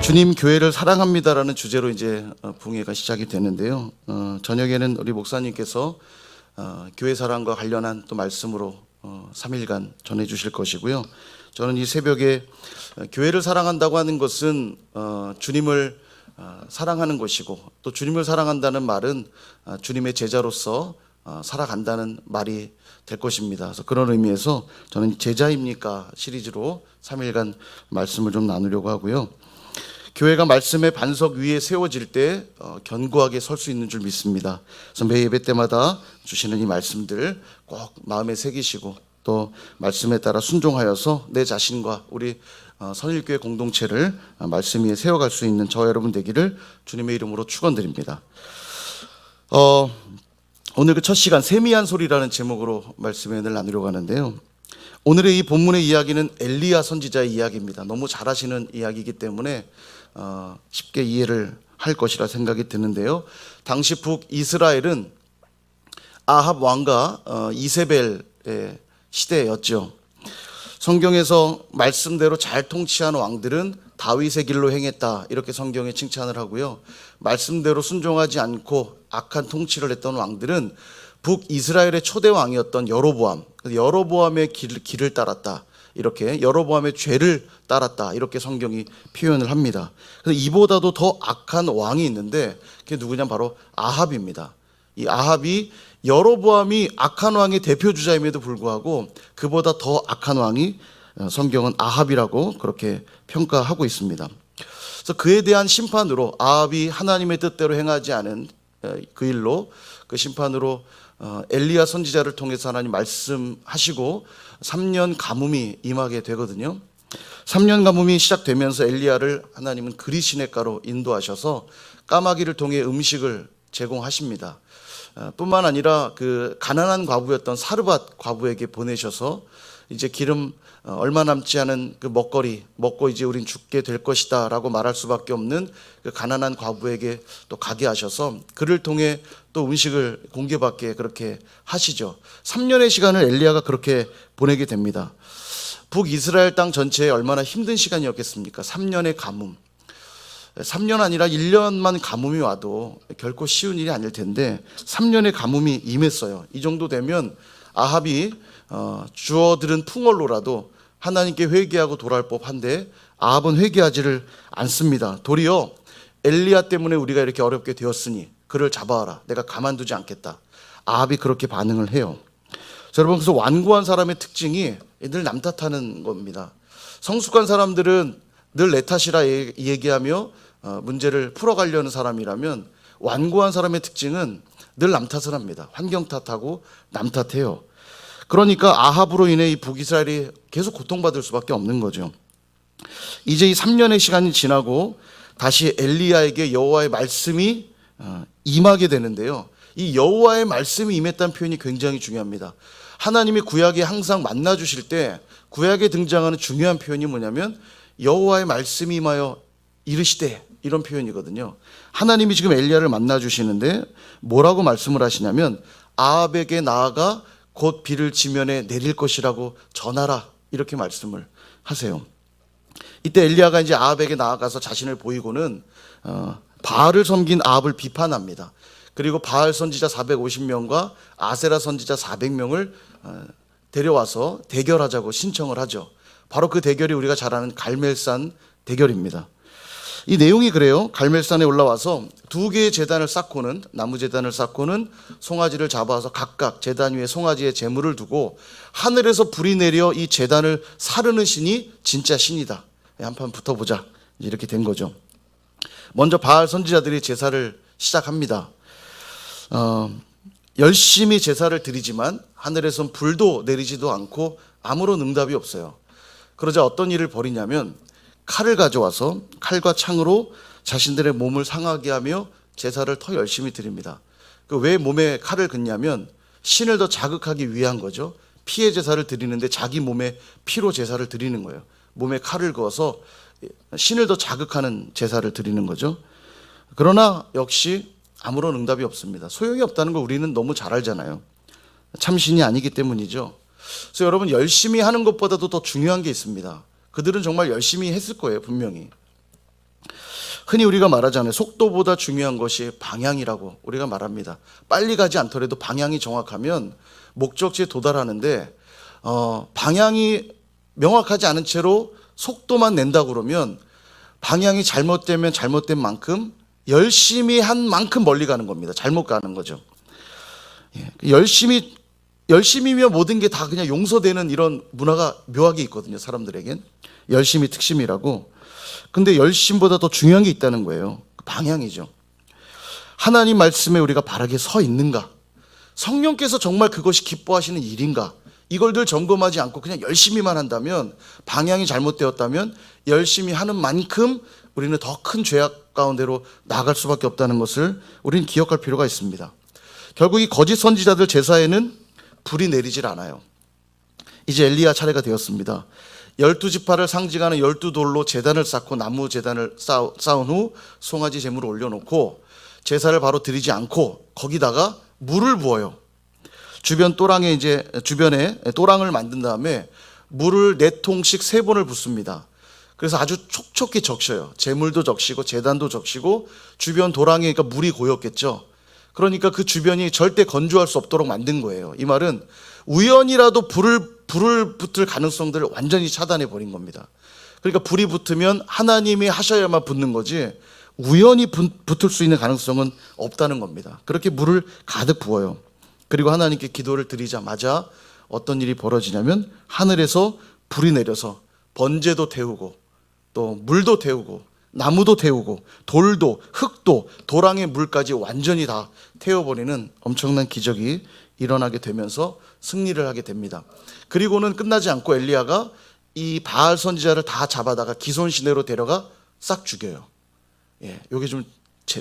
주님 교회를 사랑합니다라는 주제로 이제 붕회가 시작이 되는데요. 저녁에는 우리 목사님께서 교회 사랑과 관련한 또 말씀으로 3일간 전해 주실 것이고요. 저는 이 새벽에 교회를 사랑한다고 하는 것은 주님을 사랑하는 것이고, 또 주님을 사랑한다는 말은 주님의 제자로서 살아간다는 말이 될 것입니다. 그래서 그런 의미에서 저는 제자입니까 시리즈로 3일간 말씀을 좀 나누려고 하고요. 교회가 말씀의 반석 위에 세워질 때 견고하게 설 수 있는 줄 믿습니다. 그래서 매 예배 때마다 주시는 이 말씀들 꼭 마음에 새기시고, 또 말씀에 따라 순종하여서 내 자신과 우리 선일교회 공동체를 말씀 위에 세워갈 수 있는 저와 여러분 되기를 주님의 이름으로 축원드립니다. 오늘 그 첫 시간 세미한 소리라는 제목으로 말씀을 나누려고 하는데요. 오늘의 이 본문의 이야기는 엘리야 선지자의 이야기입니다. 너무 잘 아시는 이야기이기 때문에 쉽게 이해를 할 것이라 생각이 드는데요. 당시 북이스라엘은 아합 왕과 이세벨의 시대였죠. 성경에서 말씀대로 잘 통치한 왕들은 다윗의 길로 행했다, 이렇게 성경에 칭찬을 하고요. 말씀대로 순종하지 않고 악한 통치를 했던 왕들은 북이스라엘의 초대 왕이었던 여로보암의 길을 따랐다, 이렇게 여로보암의 죄를 따랐다, 이렇게 성경이 표현을 합니다. 그래서 이보다도 더 악한 왕이 있는데 그게 누구냐, 바로 아합입니다. 이 아합이 여로보암이 악한 왕의 대표 주자임에도 불구하고 그보다 더 악한 왕이 성경은 아합이라고 그렇게 평가하고 있습니다. 그래서 그에 대한 심판으로, 아합이 하나님의 뜻대로 행하지 않은 그 일로, 그 심판으로 엘리야 선지자를 통해서 하나님 말씀하시고 3년 가뭄이 임하게 되거든요. 3년 가뭄이 시작되면서 엘리야를 하나님은 그리시네가로 인도하셔서 까마귀를 통해 음식을 제공하십니다. 뿐만 아니라 그 가난한 과부였던 사르밧 과부에게 보내셔서 이제 기름 얼마 남지 않은 그 먹거리 먹고 이제 우린 죽게 될 것이다 라고 말할 수밖에 없는 그 가난한 과부에게 또 가게 하셔서 그를 통해 또 음식을 공개받게 그렇게 하시죠. 3년의 시간을 엘리야가 그렇게 보내게 됩니다. 북이스라엘 땅 전체에 얼마나 힘든 시간이었겠습니까? 3년의 가뭄. 3년 아니라 1년만 가뭄이 와도 결코 쉬운 일이 아닐 텐데 3년의 가뭄이 임했어요. 이 정도 되면 아합이 주어들은 풍월로라도 하나님께 회개하고 돌아올 법한데 아합은 회개하지를 않습니다. 도리어 엘리야 때문에 우리가 이렇게 어렵게 되었으니 그를 잡아와라, 내가 가만두지 않겠다. 아합이 그렇게 반응을 해요. 자, 여러분, 그래서 완고한 사람의 특징이 늘 남 탓하는 겁니다. 성숙한 사람들은 늘 내 탓이라 얘기하며 문제를 풀어가려는 사람이라면, 완고한 사람의 특징은 늘 남 탓을 합니다. 환경 탓하고 남 탓해요. 그러니까 아합으로 인해 이 북이스라엘이 계속 고통받을 수밖에 없는 거죠. 이제 이 3년의 시간이 지나고 다시 엘리야에게 여호와의 말씀이 임하게 되는데요. 이 여호와의 말씀이 임했다는 표현이 굉장히 중요합니다. 하나님이 구약에 항상 만나 주실 때 구약에 등장하는 중요한 표현이 뭐냐면 여호와의 말씀이 임하여 이르시되, 이런 표현이거든요. 하나님이 지금 엘리야를 만나 주시는데 뭐라고 말씀을 하시냐면 아합에게 나아가 곧 비를 지면에 내릴 것이라고 전하라, 이렇게 말씀을 하세요. 이때 엘리야가 이제 아합에게 나아가서 자신을 보이고는 바알을 섬긴 아합을 비판합니다. 그리고 바알 선지자 450명과 아세라 선지자 400명을 데려와서 대결하자고 신청을 하죠. 바로 그 대결이 우리가 잘 아는 갈멜산 대결입니다. 이 내용이 그래요. 갈멜산에 올라와서 2개의 제단을 쌓고는, 나무 제단을 쌓고는 송아지를 잡아서 각각 제단 위에 송아지의 제물을 두고 하늘에서 불이 내려 이 제단을 사르는 신이 진짜 신이다, 한판 붙어보자, 이렇게 된 거죠. 먼저 바알 선지자들이 제사를 시작합니다. 열심히 제사를 드리지만 하늘에선 불도 내리지도 않고 아무런 응답이 없어요. 그러자 어떤 일을 벌이냐면 칼을 가져와서 칼과 창으로 자신들의 몸을 상하게 하며 제사를 더 열심히 드립니다. 왜 몸에 칼을 긋냐면 신을 더 자극하기 위한 거죠. 피의 제사를 드리는데 자기 몸에 피로 제사를 드리는 거예요. 몸에 칼을 그어서 신을 더 자극하는 제사를 드리는 거죠. 그러나 역시 아무런 응답이 없습니다. 소용이 없다는 걸 우리는 너무 잘 알잖아요. 참신이 아니기 때문이죠. 그래서 여러분, 열심히 하는 것보다도 더 중요한 게 있습니다. 그들은 정말 열심히 했을 거예요, 분명히. 흔히 우리가 말하잖아요. 속도보다 중요한 것이 방향이라고 우리가 말합니다. 빨리 가지 않더라도 방향이 정확하면 목적지에 도달하는데 방향이 명확하지 않은 채로 속도만 낸다 그러면 방향이 잘못되면 잘못된 만큼 열심히 한 만큼 멀리 가는 겁니다. 잘못 가는 거죠. 열심히면 모든 게 다 그냥 용서되는 이런 문화가 묘하게 있거든요. 사람들에겐 열심이 특심이라고. 근데 열심보다 더 중요한 게 있다는 거예요. 방향이죠. 하나님 말씀에 우리가 바르게 서 있는가? 성령께서 정말 그것이 기뻐하시는 일인가? 이걸 늘 점검하지 않고 그냥 열심히만 한다면, 방향이 잘못되었다면 열심히 하는 만큼 우리는 더 큰 죄악 가운데로 나아갈 수밖에 없다는 것을 우리는 기억할 필요가 있습니다. 결국 이 거짓 선지자들 제사에는 불이 내리질 않아요. 이제 엘리야 차례가 되었습니다. 12지파를 상징하는 12돌로 제단을 쌓고 나무 제단을 쌓은 후 송아지 제물을 올려놓고 제사를 바로 드리지 않고 거기다가 물을 부어요. 주변에 또랑을 만든 다음에 물을 4통씩 3번을 붓습니다. 그래서 아주 촉촉히 적셔요. 제물도 적시고 제단도 적시고 주변 도랑에 그러니까 물이 고였겠죠. 그러니까 그 주변이 절대 건조할 수 없도록 만든 거예요. 이 말은 우연이라도 불을 붙을 가능성들을 완전히 차단해 버린 겁니다. 그러니까 불이 붙으면 하나님이 하셔야만 붙는 거지 우연히 붙을 수 있는 가능성은 없다는 겁니다. 그렇게 물을 가득 부어요. 그리고 하나님께 기도를 드리자마자 어떤 일이 벌어지냐면 하늘에서 불이 내려서 번제도 태우고 또 물도 태우고 나무도 태우고 돌도 흙도 도랑의 물까지 완전히 다 태워버리는 엄청난 기적이 일어나게 되면서 승리를 하게 됩니다. 그리고는 끝나지 않고 엘리야가 이 바알 선지자를 다 잡아다가 기손 시내로 데려가 싹 죽여요. 이게 좀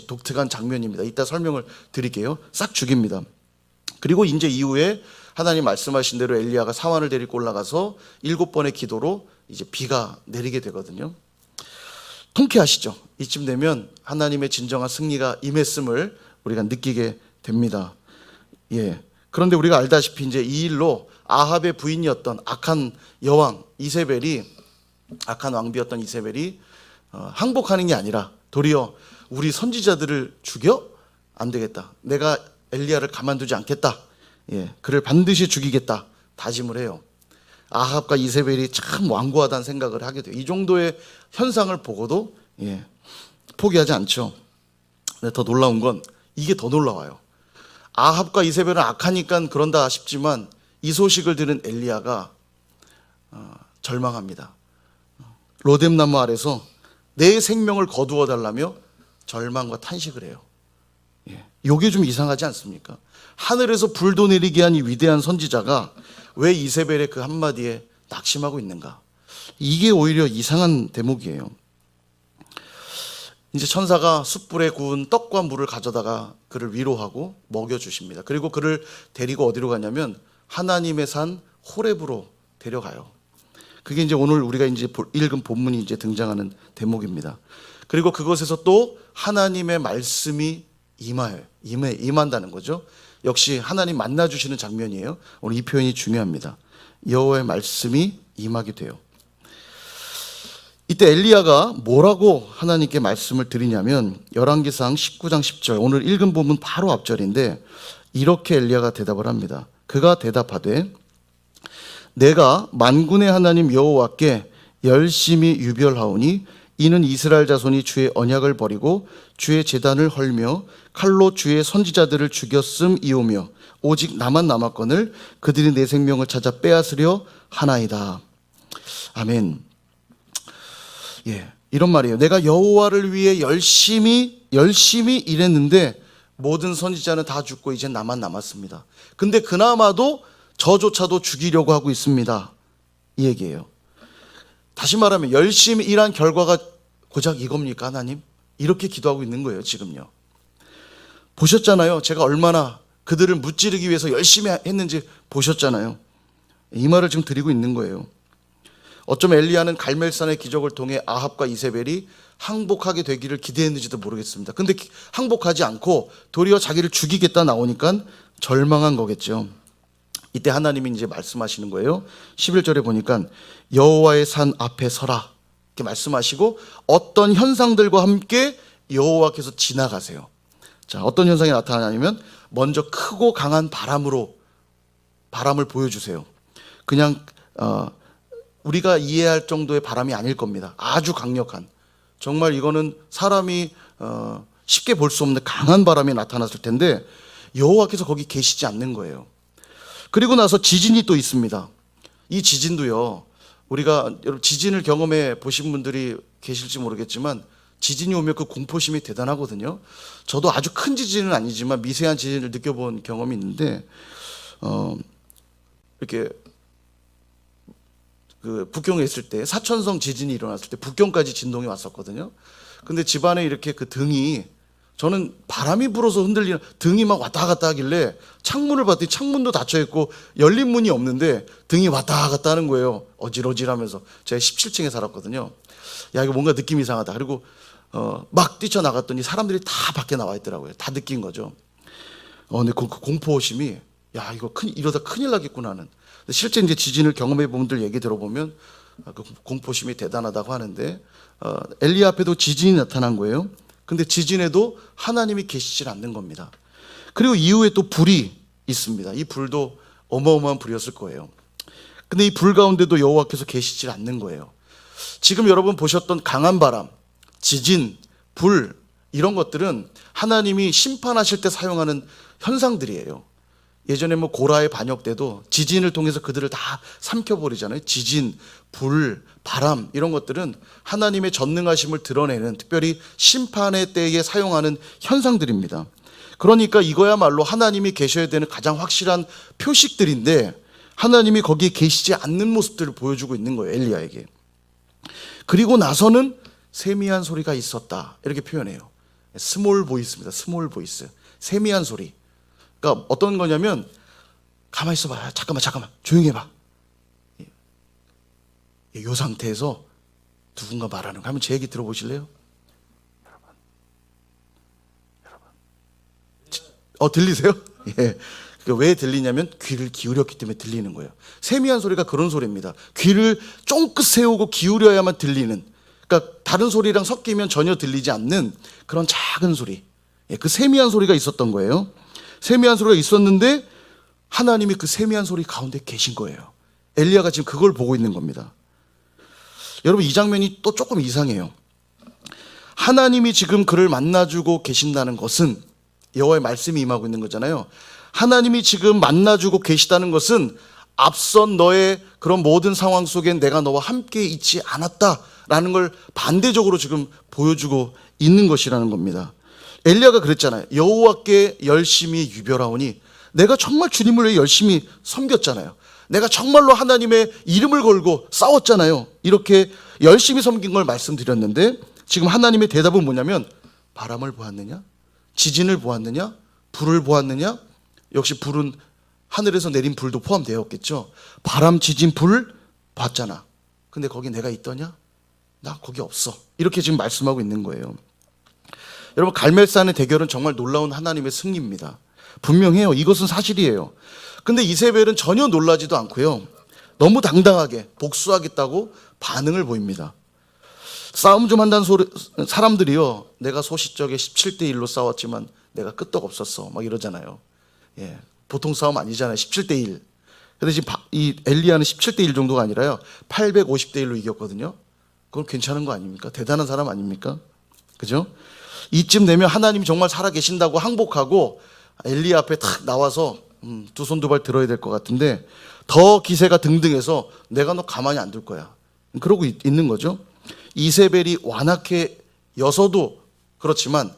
독특한 장면입니다. 이따 설명을 드릴게요. 싹 죽입니다. 그리고 이제 이후에 하나님 말씀하신 대로 엘리야가 사환을 데리고 올라가서 7번의 기도로 이제 비가 내리게 되거든요. 통쾌하시죠? 이쯤 되면 하나님의 진정한 승리가 임했음을 우리가 느끼게 됩니다. 그런데 우리가 알다시피 이제 이 일로 아합의 부인이었던 악한 여왕 악한 왕비였던 이세벨이 항복하는 게 아니라 도리어 우리 선지자들을 죽여? 안 되겠다. 내가 엘리야를 가만두지 않겠다. 그를 반드시 죽이겠다. 다짐을 해요. 아합과 이세벨이 참 완고하다는 생각을 하게 돼요. 이 정도의 현상을 보고도 포기하지 않죠. 근데 더 놀라운 건 이게 더 놀라워요. 아합과 이세벨은 악하니까 그런다 싶지만 이 소식을 들은 엘리야가 절망합니다. 로뎀나무 아래서 내 생명을 거두어 달라며 절망과 탄식을 해요. 이게 좀 이상하지 않습니까? 하늘에서 불도 내리게 한 이 위대한 선지자가 왜 이세벨의 그 한마디에 낙심하고 있는가? 이게 오히려 이상한 대목이에요. 이제 천사가 숯불에 구운 떡과 물을 가져다가 그를 위로하고 먹여주십니다. 그리고 그를 데리고 어디로 가냐면 하나님의 산 호렙으로 데려가요. 그게 이제 오늘 우리가 이제 읽은 본문이 이제 등장하는 대목입니다. 그리고 그곳에서 또 하나님의 말씀이 임한다는 거죠. 역시 하나님 만나주시는 장면이에요. 오늘 이 표현이 중요합니다. 여호와의 말씀이 임하게 돼요. 이때 엘리야가 뭐라고 하나님께 말씀을 드리냐면 열왕기상 19장 10절, 오늘 읽은 부분 바로 앞절인데 이렇게 엘리야가 대답을 합니다. 그가 대답하되 내가 만군의 하나님 여호와께 열심히 유별하오니 이는 이스라엘 자손이 주의 언약을 버리고 주의 제단을 헐며 칼로 주의 선지자들을 죽였음이오며 오직 나만 남았거늘 그들이 내 생명을 찾아 빼앗으려 하나이다. 아멘. 이런 말이에요. 내가 여호와를 위해 열심히 일했는데 모든 선지자는 다 죽고 이제 나만 남았습니다. 근데 그나마도 저조차도 죽이려고 하고 있습니다. 이 얘기예요. 다시 말하면 열심히 일한 결과가 고작 이겁니까, 하나님? 이렇게 기도하고 있는 거예요, 지금요. 보셨잖아요. 제가 얼마나 그들을 무찌르기 위해서 열심히 했는지 보셨잖아요. 이 말을 지금 드리고 있는 거예요. 어쩌면 엘리야는 갈멜산의 기적을 통해 아합과 이세벨이 항복하게 되기를 기대했는지도 모르겠습니다. 근데 항복하지 않고 도리어 자기를 죽이겠다 나오니까 절망한 거겠죠. 이때 하나님이 이제 말씀하시는 거예요. 11절에 보니까 여호와의 산 앞에 서라. 이렇게 말씀하시고 어떤 현상들과 함께 여호와께서 지나가세요. 자, 어떤 현상이 나타나냐면 먼저 크고 강한 바람을 보여주세요. 그냥 우리가 이해할 정도의 바람이 아닐 겁니다. 아주 강력한, 정말 이거는 사람이 쉽게 볼 수 없는 강한 바람이 나타났을 텐데 여호와께서 거기 계시지 않는 거예요. 그리고 나서 지진이 또 있습니다. 이 지진도요, 우리가 여러분 지진을 경험해 보신 분들이 계실지 모르겠지만 지진이 오면 그 공포심이 대단하거든요. 저도 아주 큰 지진은 아니지만 미세한 지진을 느껴본 경험이 있는데 이렇게 그 북경에 있을 때 사천성 지진이 일어났을 때 북경까지 진동이 왔었거든요. 근데 집안에 이렇게 그 등이, 저는 바람이 불어서 흔들리는 등이 막 왔다 갔다 하길래 창문을 봤더니 창문도 닫혀 있고 열린 문이 없는데 등이 왔다 갔다 하는 거예요. 어질어질하면서. 제가 17층에 살았거든요. 야, 이거 뭔가 느낌이 이상하다. 그리고 막 뛰쳐나갔더니 사람들이 다 밖에 나와 있더라고요. 다 느낀 거죠. 근데 그 공포심이, 야, 이러다 큰일 나겠구나 하는. 실제 이제 지진을 경험해 본 분들 얘기 들어보면 그 공포심이 대단하다고 하는데 엘리야 앞에도 지진이 나타난 거예요. 근데 지진에도 하나님이 계시질 않는 겁니다. 그리고 이후에 또 불이 있습니다. 이 불도 어마어마한 불이었을 거예요. 근데 이 불 가운데도 여호와께서 계시질 않는 거예요. 지금 여러분 보셨던 강한 바람, 지진, 불, 이런 것들은 하나님이 심판하실 때 사용하는 현상들이에요. 예전에 뭐 고라의 반역 때도 지진을 통해서 그들을 다 삼켜버리잖아요. 지진, 불, 바람, 이런 것들은 하나님의 전능하심을 드러내는, 특별히 심판의 때에 사용하는 현상들입니다. 그러니까 이거야말로 하나님이 계셔야 되는 가장 확실한 표식들인데 하나님이 거기에 계시지 않는 모습들을 보여주고 있는 거예요, 엘리야에게. 그리고 나서는 세미한 소리가 있었다, 이렇게 표현해요. 스몰 보이스입니다. 스몰 보이스, 세미한 소리. 그러니까 어떤 거냐면, 가만히 있어봐, 잠깐만 조용히 해봐. 이 상태에서 누군가 말하는 거 한번 제 얘기 들어보실래요? 여러분 들리세요? 예. 왜 들리냐면 귀를 기울였기 때문에 들리는 거예요. 세미한 소리가 그런 소리입니다. 귀를 쫑긋 세우고 기울여야만 들리는, 그러니까 다른 소리랑 섞이면 전혀 들리지 않는 그런 작은 소리, 그 세미한 소리가 있었던 거예요. 세미한 소리가 있었는데 하나님이 그 세미한 소리 가운데 계신 거예요. 엘리야가 지금 그걸 보고 있는 겁니다. 여러분, 이 장면이 또 조금 이상해요. 하나님이 지금 그를 만나주고 계신다는 것은 여호와의 말씀이 임하고 있는 거잖아요. 하나님이 지금 만나주고 계시다는 것은 앞선 너의 그런 모든 상황 속엔 내가 너와 함께 있지 않았다라는 걸 반대적으로 지금 보여주고 있는 것이라는 겁니다. 엘리야가 그랬잖아요. 여호와께 열심히 유별하오니, 내가 정말 주님을 위해 열심히 섬겼잖아요. 내가 정말로 하나님의 이름을 걸고 싸웠잖아요. 이렇게 열심히 섬긴 걸 말씀드렸는데 지금 하나님의 대답은 뭐냐면, 바람을 보았느냐? 지진을 보았느냐? 불을 보았느냐? 역시 불은 하늘에서 내린 불도 포함되었겠죠. 바람, 지진, 불 봤잖아. 근데 거기 내가 있더냐? 나 거기 없어. 이렇게 지금 말씀하고 있는 거예요. 여러분, 갈멜산의 대결은 정말 놀라운 하나님의 승리입니다. 분명해요. 이것은 사실이에요. 근데 이세벨은 전혀 놀라지도 않고요, 너무 당당하게 복수하겠다고 반응을 보입니다. 싸움 좀 한다는 사람들이요, 내가 소시적에 17대 1로 싸웠지만 내가 끄떡없었어 막 이러잖아요. 예, 보통 싸움 아니잖아요. 17대 1. 근데 지금 이 엘리야는 17대 1 정도가 아니라요, 850대 1로 이겼거든요. 그건 괜찮은 거 아닙니까? 대단한 사람 아닙니까? 그죠? 이쯤 되면 하나님이 정말 살아계신다고 항복하고 엘리야 앞에 탁 나와서 두 손 두 발 들어야 될 것 같은데, 더 기세가 등등해서 내가 너 가만히 안 둘 거야, 그러고 있는 거죠. 이세벨이 완악해 여서도 그렇지만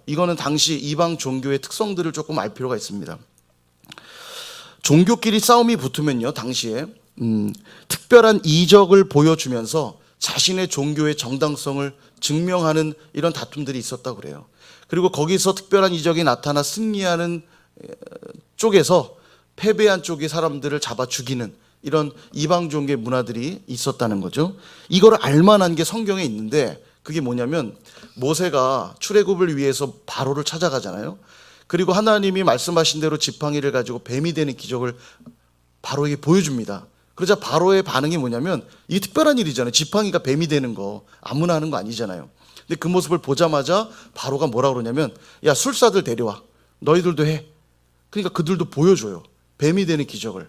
이거는 당시 이방 종교의 특성들을 조금 알 필요가 있습니다. 종교끼리 싸움이 붙으면요, 당시에 특별한 이적을 보여주면서 자신의 종교의 정당성을 증명하는 이런 다툼들이 있었다고 그래요. 그리고 거기서 특별한 이적이 나타나 승리하는 쪽에서 패배한 쪽의 사람들을 잡아 죽이는 이런 이방 종교의 문화들이 있었다는 거죠. 이걸 알만한 게 성경에 있는데, 그게 뭐냐면 모세가 출애굽을 위해서 바로를 찾아가잖아요. 그리고 하나님이 말씀하신 대로 지팡이를 가지고 뱀이 되는 기적을 바로에게 보여줍니다. 그러자 바로의 반응이 뭐냐면 이게 특별한 일이잖아요. 지팡이가 뱀이 되는 거 아무나 하는 거 아니잖아요. 근데 그 모습을 보자마자 바로가 뭐라 그러냐면 야, 술사들 데려와. 너희들도 해. 그러니까 그들도 보여줘요. 뱀이 되는 기적을.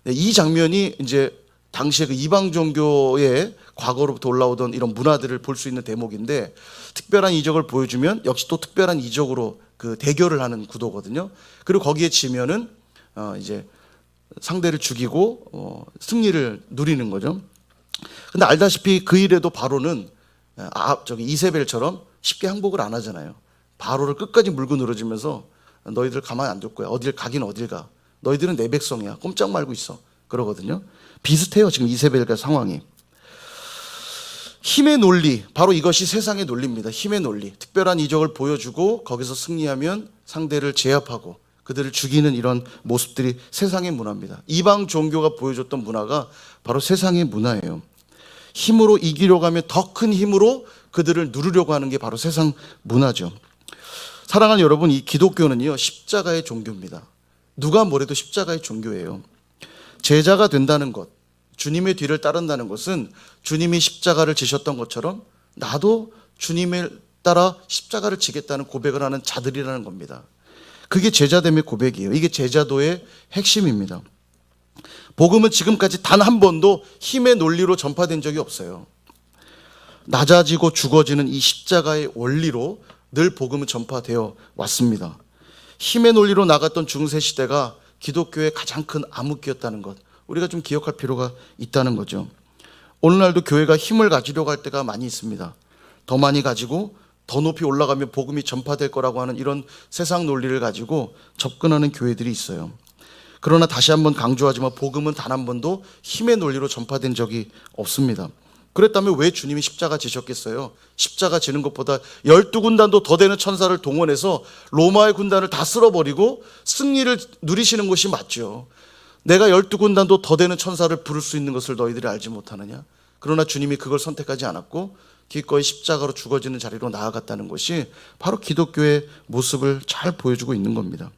이 장면이 이제 당시에 그 이방 종교의 과거로부터 올라오던 이런 문화들을 볼 수 있는 대목인데, 특별한 이적을 보여주면 역시 또 특별한 이적으로 그 대결을 하는 구도거든요. 그리고 거기에 지면은 이제 상대를 죽이고 승리를 누리는 거죠. 근데 알다시피 그 일에도 바로는 이세벨처럼 쉽게 항복을 안 하잖아요. 바로를 끝까지 물고 늘어지면서 너희들 가만히 안 둘 거야. 어딜 가긴 어딜 가. 너희들은 내 백성이야. 꼼짝 말고 있어. 그러거든요. 비슷해요. 지금 이세벨과 상황이. 힘의 논리, 바로 이것이 세상의 논리입니다. 힘의 논리. 특별한 이적을 보여주고 거기서 승리하면 상대를 제압하고 그들을 죽이는 이런 모습들이 세상의 문화입니다. 이방 종교가 보여줬던 문화가 바로 세상의 문화예요. 힘으로 이기려고 하면 더 큰 힘으로 그들을 누르려고 하는 게 바로 세상 문화죠. 사랑하는 여러분, 이 기독교는요, 십자가의 종교입니다. 누가 뭐래도 십자가의 종교예요. 제자가 된다는 것, 주님의 뒤를 따른다는 것은 주님이 십자가를 지셨던 것처럼 나도 주님을 따라 십자가를 지겠다는 고백을 하는 자들이라는 겁니다. 그게 제자됨의 고백이에요. 이게 제자도의 핵심입니다. 복음은 지금까지 단 한 번도 힘의 논리로 전파된 적이 없어요. 낮아지고 죽어지는 이 십자가의 원리로 늘 복음은 전파되어 왔습니다. 힘의 논리로 나갔던 중세시대가 기독교의 가장 큰 암흑기였다는 것, 우리가 좀 기억할 필요가 있다는 거죠. 오늘날도 교회가 힘을 가지려고 할 때가 많이 있습니다. 더 많이 가지고 더 높이 올라가면 복음이 전파될 거라고 하는 이런 세상 논리를 가지고 접근하는 교회들이 있어요. 그러나 다시 한번 강조하지만 복음은 단 한 번도 힘의 논리로 전파된 적이 없습니다. 그랬다면 왜 주님이 십자가 지셨겠어요? 십자가 지는 것보다 12군단도 더 되는 천사를 동원해서 로마의 군단을 다 쓸어버리고 승리를 누리시는 것이 맞죠. 내가 12군단도 더 되는 천사를 부를 수 있는 것을 너희들이 알지 못하느냐? 그러나 주님이 그걸 선택하지 않았고 기꺼이 십자가로 죽어지는 자리로 나아갔다는 것이 바로 기독교의 모습을 잘 보여주고 있는 겁니다.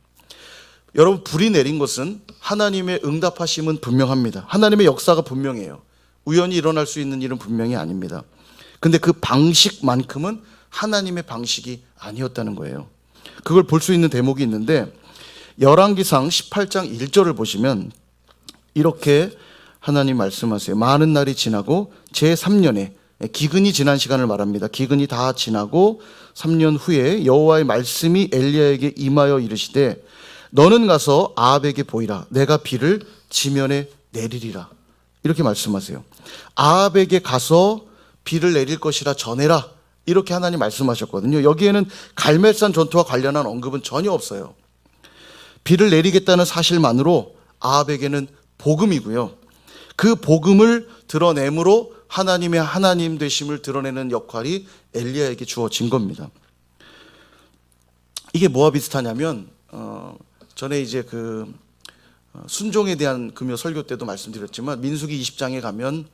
여러분, 불이 내린 것은 하나님의 응답하심은 분명합니다. 하나님의 역사가 분명해요. 우연히 일어날 수 있는 일은 분명히 아닙니다. 근데 그 방식만큼은 하나님의 방식이 아니었다는 거예요. 그걸 볼 수 있는 대목이 있는데 열왕기상 18장 1절을 보시면 이렇게 하나님 말씀하세요. 많은 날이 지나고 제3년에, 기근이 지난 시간을 말합니다. 기근이 다 지나고 3년 후에 여호와의 말씀이 엘리야에게 임하여 이르시되 너는 가서 아합에게 보이라. 내가 비를 지면에 내리리라. 이렇게 말씀하세요. 아합에게 가서 비를 내릴 것이라 전해라. 이렇게 하나님 말씀하셨거든요. 여기에는 갈멜산 전투와 관련한 언급은 전혀 없어요. 비를 내리겠다는 사실만으로 아합에게는 복음이고요. 그 복음을 드러내므로 하나님의 하나님 되심을 드러내는 역할이 엘리야에게 주어진 겁니다. 이게 뭐와 비슷하냐면 전에 이제 그 순종에 대한 금요 설교 때도 말씀드렸지만 민수기 20장에 가면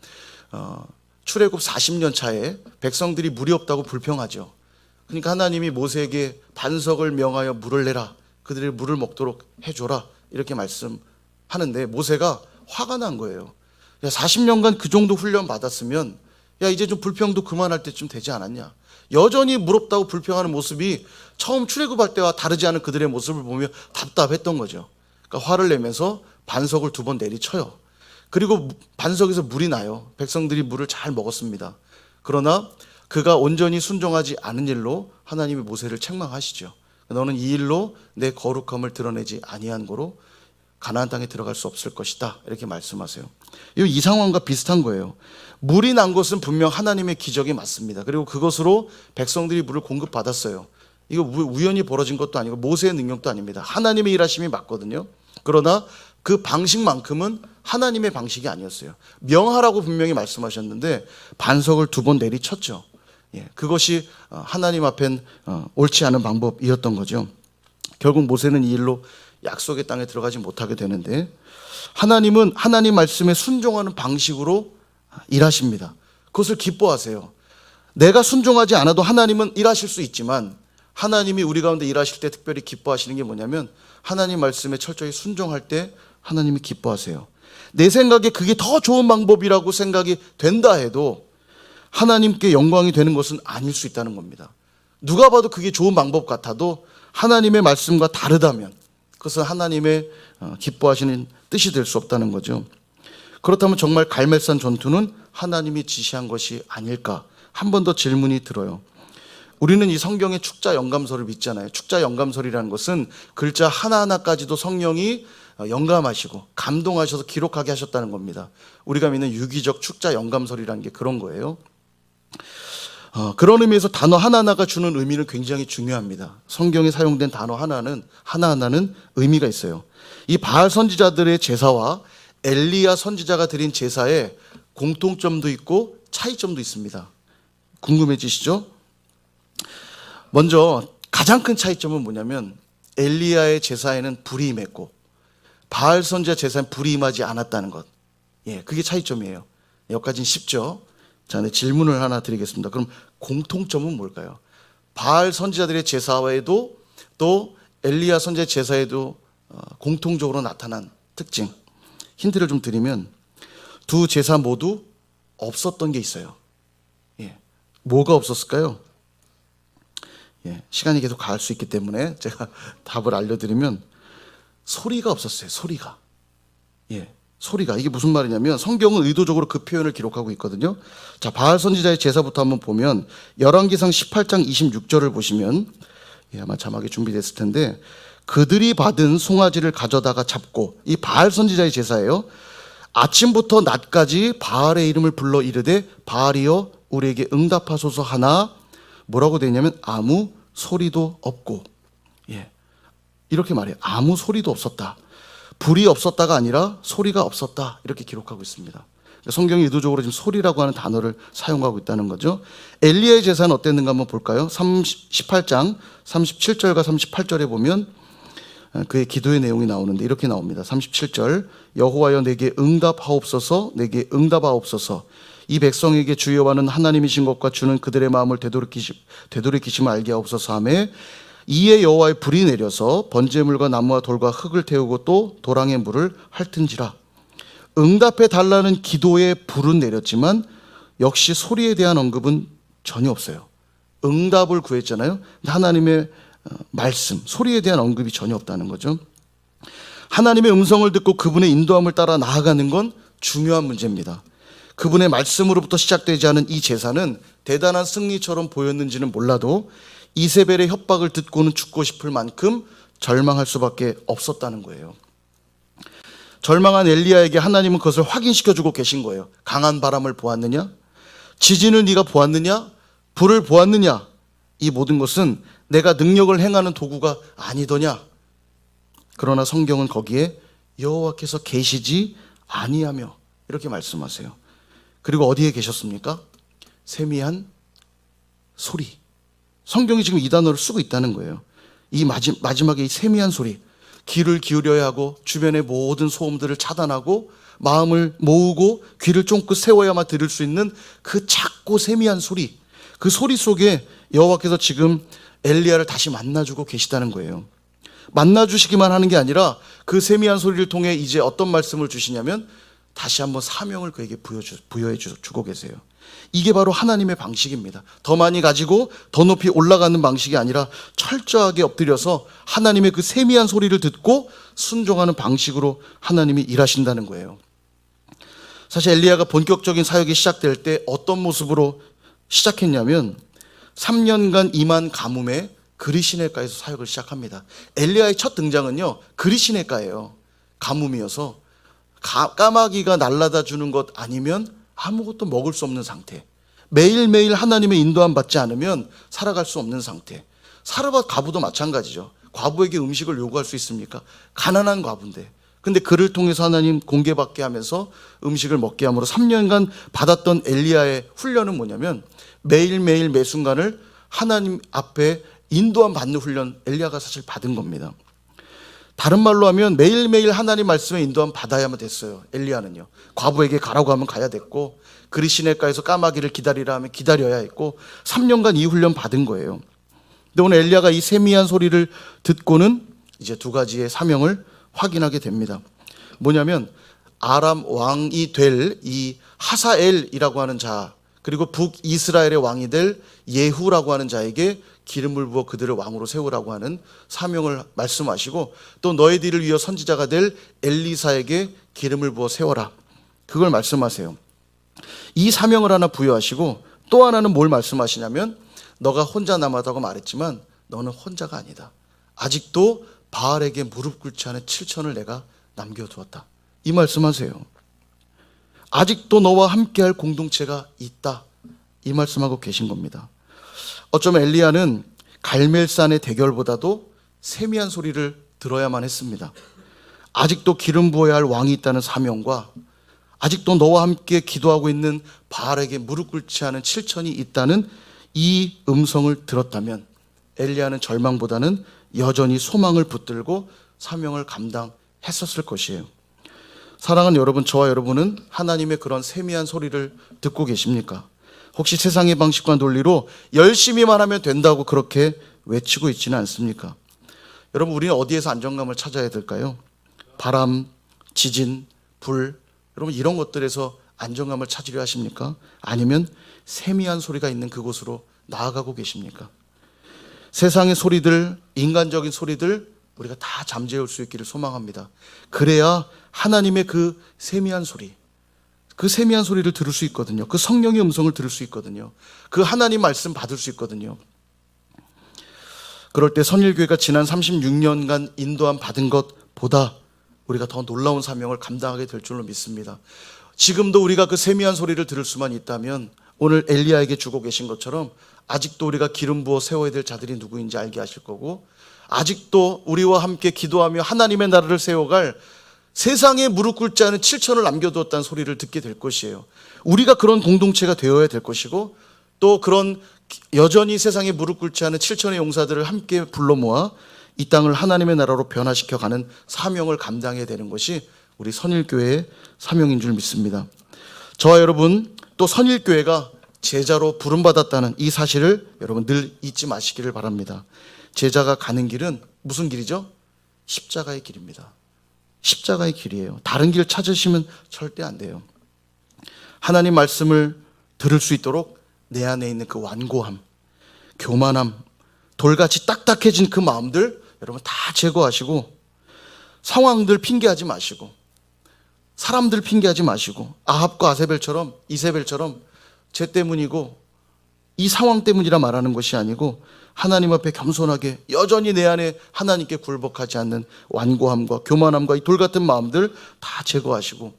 출애굽 40년 차에 백성들이 물이 없다고 불평하죠. 그러니까 하나님이 모세에게 반석을 명하여 물을 내라. 그들이 물을 먹도록 해줘라. 이렇게 말씀하는데 모세가 화가 난 거예요. 야, 40년간 그 정도 훈련 받았으면 야, 이제 좀 불평도 그만할 때쯤 되지 않았냐. 여전히 물 없다고 불평하는 모습이 처음 출애굽할 때와 다르지 않은 그들의 모습을 보며 답답했던 거죠. 그러니까 화를 내면서 반석을 2번 내리쳐요. 그리고 반석에서 물이 나요. 백성들이 물을 잘 먹었습니다. 그러나 그가 온전히 순종하지 않은 일로 하나님이 모세를 책망하시죠. 너는 이 일로 내 거룩함을 드러내지 아니한 거로 가나안 땅에 들어갈 수 없을 것이다. 이렇게 말씀하세요. 이 상황과 비슷한 거예요. 물이 난 것은 분명 하나님의 기적이 맞습니다. 그리고 그것으로 백성들이 물을 공급받았어요. 이거 우연히 벌어진 것도 아니고 모세의 능력도 아닙니다. 하나님의 일하심이 맞거든요. 그러나 그 방식만큼은 하나님의 방식이 아니었어요. 명하라고 분명히 말씀하셨는데 반석을 2번 내리쳤죠. 그것이 하나님 앞엔 옳지 않은 방법이었던 거죠. 결국 모세는 이 일로 약속의 땅에 들어가지 못하게 되는데 하나님은 하나님 말씀에 순종하는 방식으로 일하십니다. 그것을 기뻐하세요. 내가 순종하지 않아도 하나님은 일하실 수 있지만 하나님이 우리 가운데 일하실 때 특별히 기뻐하시는 게 뭐냐면 하나님 말씀에 철저히 순종할 때 하나님이 기뻐하세요. 내 생각에 그게 더 좋은 방법이라고 생각이 된다 해도 하나님께 영광이 되는 것은 아닐 수 있다는 겁니다. 누가 봐도 그게 좋은 방법 같아도 하나님의 말씀과 다르다면 그것은 하나님의 기뻐하시는 뜻이 될 수 없다는 거죠. 그렇다면 정말 갈멜산 전투는 하나님이 지시한 것이 아닐까? 한 번 더 질문이 들어요. 우리는 이 성경의 축자 영감설을 믿잖아요. 축자 영감설이라는 것은 글자 하나하나까지도 성령이 영감하시고 감동하셔서 기록하게 하셨다는 겁니다. 우리가 믿는 유기적 축자 영감설이라는 게 그런 거예요. 그런 의미에서 단어 하나하나가 주는 의미는 굉장히 중요합니다. 성경에 사용된 단어 하나하나는 의미가 있어요. 이 바알 선지자들의 제사와 엘리야 선지자가 드린 제사에 공통점도 있고 차이점도 있습니다. 궁금해지시죠? 먼저 가장 큰 차이점은 뭐냐면 엘리야의 제사에는 불이 임했고 바알 선지자 제사에는 불이 임하지 않았다는 것. 그게 차이점이에요. 여기까지는 쉽죠? 자, 네, 질문을 하나 드리겠습니다. 그럼 공통점은 뭘까요? 바알 선지자들의 제사에도 또 엘리야 선지자의 제사에도 공통적으로 나타난 특징. 힌트를 좀 드리면 두 제사 모두 없었던 게 있어요. 뭐가 없었을까요? 시간이 계속 갈 수 있기 때문에 제가 답을 알려드리면 소리가 없었어요. 소리가. 소리가. 이게 무슨 말이냐면 성경은 의도적으로 그 표현을 기록하고 있거든요. 자, 바알 선지자의 제사부터 한번 보면 열왕기상 18장 26절을 보시면 아마 자막이 준비됐을 텐데 그들이 받은 송아지를 가져다가 잡고 이 바알 선지자의 제사예요. 아침부터 낮까지 바알의 이름을 불러 이르되 바알이여 우리에게 응답하소서 하나 뭐라고 되냐면 아무 소리도 없고 이렇게 말해요. 아무 소리도 없었다. 불이 없었다가 아니라 소리가 없었다. 이렇게 기록하고 있습니다. 성경이 의도적으로 지금 소리라고 하는 단어를 사용하고 있다는 거죠. 엘리야의 제사는 어땠는가 한번 볼까요? 18장 37절과 38절에 보면 그의 기도의 내용이 나오는데 이렇게 나옵니다. 37절 여호와여 내게 응답하옵소서 내게 응답하옵소서 이 백성에게 주 여호와는 하나님이신 것과 주는 그들의 마음을 되돌이키심을 알게 하옵소서 하며 이에 여호와의 불이 내려서 번제물과 나무와 돌과 흙을 태우고 또 도랑의 물을 핥은지라. 응답해 달라는 기도에 불은 내렸지만 역시 소리에 대한 언급은 전혀 없어요. 응답을 구했잖아요. 하나님의 말씀, 소리에 대한 언급이 전혀 없다는 거죠. 하나님의 음성을 듣고 그분의 인도함을 따라 나아가는 건 중요한 문제입니다. 그분의 말씀으로부터 시작되지 않은 이 제사는 대단한 승리처럼 보였는지는 몰라도 이세벨의 협박을 듣고는 죽고 싶을 만큼 절망할 수밖에 없었다는 거예요. 절망한 엘리야에게 하나님은 그것을 확인시켜주고 계신 거예요. 강한 바람을 보았느냐? 지진을 네가 보았느냐? 불을 보았느냐? 이 모든 것은 내가 능력을 행하는 도구가 아니더냐? 그러나 성경은 거기에 여호와께서 계시지 아니하며 이렇게 말씀하세요. 그리고 어디에 계셨습니까? 세미한 소리. 성경이 지금 이 단어를 쓰고 있다는 거예요. 이 마지막에 이 세미한 소리. 귀를 기울여야 하고 주변의 모든 소음들을 차단하고 마음을 모으고 귀를 쫑긋 세워야만 들을 수 있는 그 작고 세미한 소리. 그 소리 속에 여호와께서 지금 엘리야를 다시 만나주고 계시다는 거예요. 만나주시기만 하는 게 아니라 그 세미한 소리를 통해 이제 어떤 말씀을 주시냐면 다시 한번 사명을 그에게 부여해 주고 계세요. 이게 바로 하나님의 방식입니다. 더 많이 가지고 더 높이 올라가는 방식이 아니라 철저하게 엎드려서 하나님의 그 세미한 소리를 듣고 순종하는 방식으로 하나님이 일하신다는 거예요. 사실 엘리야가 본격적인 사역이 시작될 때 어떤 모습으로 시작했냐면 3년간 임한 가뭄에 그리시네가에서 사역을 시작합니다. 엘리야의 첫 등장은요 그리시네가예요. 가뭄이어서 까마귀가 날라다 주는 것 아니면 아무것도 먹을 수 없는 상태. 매일매일 하나님의 인도함 받지 않으면 살아갈 수 없는 상태. 사르밧 과부도 마찬가지죠. 과부에게 음식을 요구할 수 있습니까? 가난한 과부인데. 근데 그를 통해서 하나님 공개받게 하면서 음식을 먹게 함으로 3년간 받았던 엘리야의 훈련은 뭐냐면 매일매일 매 순간을 하나님 앞에 인도함 받는 훈련 엘리야가 사실 받은 겁니다. 다른 말로 하면 매일매일 하나님 말씀에 인도함 받아야만 됐어요. 엘리야는요. 과부에게 가라고 하면 가야 됐고 그리시네가에서 까마귀를 기다리라 하면 기다려야 했고 3년간 이 훈련 받은 거예요. 근데 오늘 엘리야가 이 세미한 소리를 듣고는 이제 두 가지의 사명을 확인하게 됩니다. 뭐냐면 아람 왕이 될 이 하사엘이라고 하는 자, 그리고 북이스라엘의 왕이 될 예후라고 하는 자에게 기름을 부어 그들을 왕으로 세우라고 하는 사명을 말씀하시고, 또 너희들을 위하여 선지자가 될 엘리사에게 기름을 부어 세워라, 그걸 말씀하세요. 이 사명을 하나 부여하시고, 또 하나는 뭘 말씀하시냐면, 너가 혼자 남았다고 말했지만 너는 혼자가 아니다. 아직도 바알에게 무릎 꿇지 않은 7천을 내가 남겨두었다, 이 말씀하세요. 아직도 너와 함께할 공동체가 있다, 이 말씀하고 계신 겁니다. 어쩌면 엘리야는 갈멜산의 대결보다도 세미한 소리를 들어야만 했습니다. 아직도 기름 부어야 할 왕이 있다는 사명과 아직도 너와 함께 기도하고 있는 바알에게 무릎 꿇지 않은 7천이 있다는 이 음성을 들었다면 엘리야는 절망보다는 여전히 소망을 붙들고 사명을 감당했었을 것이에요. 사랑하는 여러분, 저와 여러분은 하나님의 그런 세미한 소리를 듣고 계십니까? 혹시 세상의 방식과 논리로 열심히만 하면 된다고 그렇게 외치고 있지는 않습니까? 여러분, 우리는 어디에서 안정감을 찾아야 될까요? 바람, 지진, 불, 여러분 이런 것들에서 안정감을 찾으려 하십니까? 아니면 세미한 소리가 있는 그곳으로 나아가고 계십니까? 세상의 소리들, 인간적인 소리들 우리가 다 잠재울 수 있기를 소망합니다. 그래야 하나님의 그 세미한 소리, 그 세미한 소리를 들을 수 있거든요. 그 성령의 음성을 들을 수 있거든요. 그 하나님 말씀 받을 수 있거든요. 그럴 때 선일교회가 지난 36년간 인도함 받은 것보다 우리가 더 놀라운 사명을 감당하게 될 줄로 믿습니다. 지금도 우리가 그 세미한 소리를 들을 수만 있다면 오늘 엘리야에게 주고 계신 것처럼 아직도 우리가 기름 부어 세워야 될 자들이 누구인지 알게 하실 거고, 아직도 우리와 함께 기도하며 하나님의 나라를 세워갈 세상에 무릎 꿇지 않은 7천을 남겨두었다는 소리를 듣게 될 것이에요. 우리가 그런 공동체가 되어야 될 것이고, 또 그런 여전히 세상에 무릎 꿇지 않은 7천의 용사들을 함께 불러 모아 이 땅을 하나님의 나라로 변화시켜 가는 사명을 감당해야 되는 것이 우리 선일교회의 사명인 줄 믿습니다. 저와 여러분, 또 선일교회가 제자로 부름받았다는 이 사실을 여러분 늘 잊지 마시기를 바랍니다. 제자가 가는 길은 무슨 길이죠? 십자가의 길입니다. 십자가의 길이에요. 다른 길 찾으시면 절대 안 돼요. 하나님 말씀을 들을 수 있도록 내 안에 있는 그 완고함, 교만함, 돌같이 딱딱해진 그 마음들 여러분 다 제거하시고, 상황들 핑계하지 마시고, 사람들 핑계하지 마시고, 아합과 이세벨처럼 쟤 때문이고 이 상황 때문이라 말하는 것이 아니고, 하나님 앞에 겸손하게 여전히 내 안에 하나님께 굴복하지 않는 완고함과 교만함과 이 돌같은 마음들 다 제거하시고,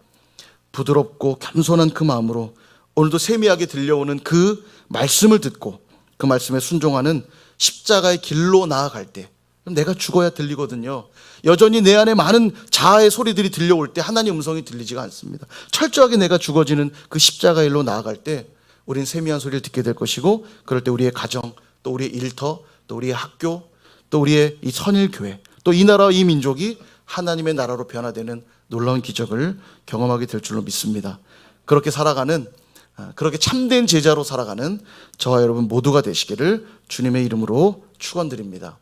부드럽고 겸손한 그 마음으로 오늘도 세미하게 들려오는 그 말씀을 듣고 그 말씀에 순종하는 십자가의 길로 나아갈 때, 내가 죽어야 들리거든요. 여전히 내 안에 많은 자아의 소리들이 들려올 때 하나님 음성이 들리지가 않습니다. 철저하게 내가 죽어지는 그 십자가의 길로 나아갈 때 우린 세미한 소리를 듣게 될 것이고, 그럴 때 우리의 가정, 또 우리의 일터, 또 우리의 학교, 또 우리의 이 선일교회, 또 이 나라와 이 민족이 하나님의 나라로 변화되는 놀라운 기적을 경험하게 될 줄로 믿습니다. 그렇게 살아가는, 그렇게 참된 제자로 살아가는 저와 여러분 모두가 되시기를 주님의 이름으로 축원드립니다.